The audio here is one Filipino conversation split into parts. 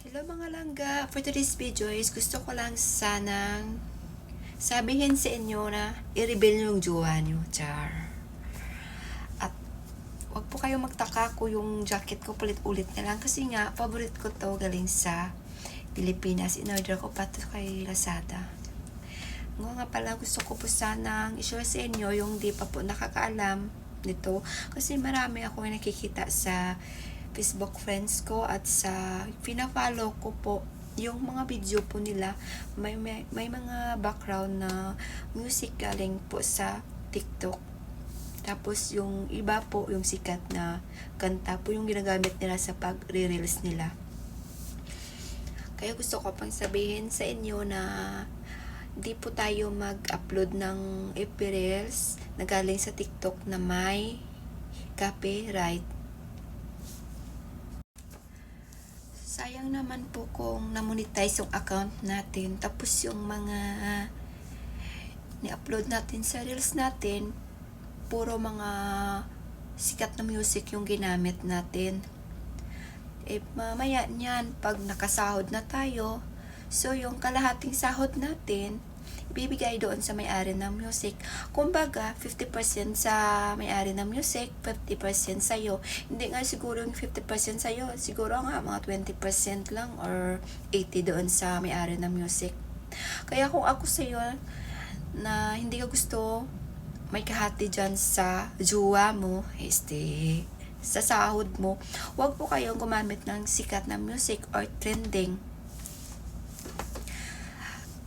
Hello mga langga, for today's video is gusto ko lang sanang sabihin sa inyo na i-reveal yung jowa nyo, char. At wag po kayo magtaka ko yung jacket ko palit-ulit na lang kasi nga, favorite ko to galing sa Pilipinas. In-order ko pa to kay Lazada. Nga pala, gusto ko po sanang i-share sa inyo yung di pa po nakakaalam nito kasi marami ako nakikita sa Facebook friends ko at sa pina-follow ko po yung mga video po nila. May mga background na music galing po sa TikTok. Tapos yung iba po, yung sikat na kanta po yung ginagamit nila sa pag-reels nila. Kaya gusto ko pang sabihin sa inyo na di po tayo mag-upload ng reels na galing sa TikTok na may copyright. Sayang naman po kung na-monetize yung account natin, tapos yung mga ni-upload natin sa reels natin, puro mga sikat na music yung ginamit natin. Mamaya niyan, pag nakasahod na tayo, so yung kalahating sahod natin, ibibigay doon sa may-ari ng music. Kumbaga, 50% sa may-ari ng music, 50% sa'yo. Hindi nga siguro yung 50% sa'yo, siguro nga mga 20% lang or 80% doon sa may-ari ng music. Kaya kung ako sa'yo, na hindi ka gusto may kahati dyan sa jowa mo, sa sahod mo, huwag po kayong gumamit ng sikat na music or trending.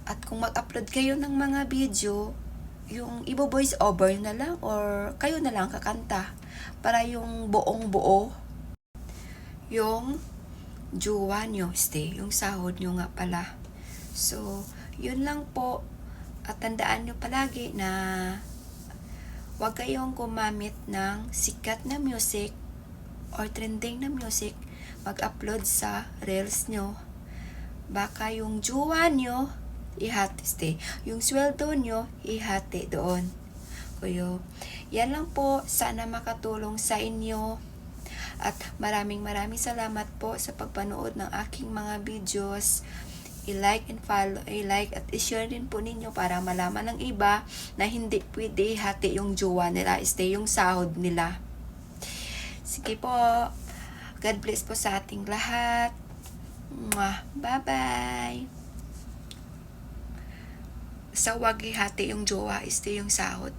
At kung mag-upload kayo ng mga video, yung ibo-voice over na lang or kayo na lang kakanta para yung buong buo yung jowa nyo, yung sahod nyo nga pala. So, yun lang po. At tandaan nyo palagi na huwag kayong gumamit ng sikat na music or trending na music mag-upload sa reels nyo. Baka yung jowa nyo ihati, yung sweldo nyo ihati doon. Kuyo, yan lang po, sana makatulong sa inyo at maraming salamat po sa pagpanood ng aking mga videos. I-like and follow, i-like at i-share din po ninyo para malaman ng iba na hindi pwede ihati yung jowa nila, yung sahod nila. Sige po, God bless po sa ating lahat. Bye-bye. Sa wag ihati yung jowa, yung sahod.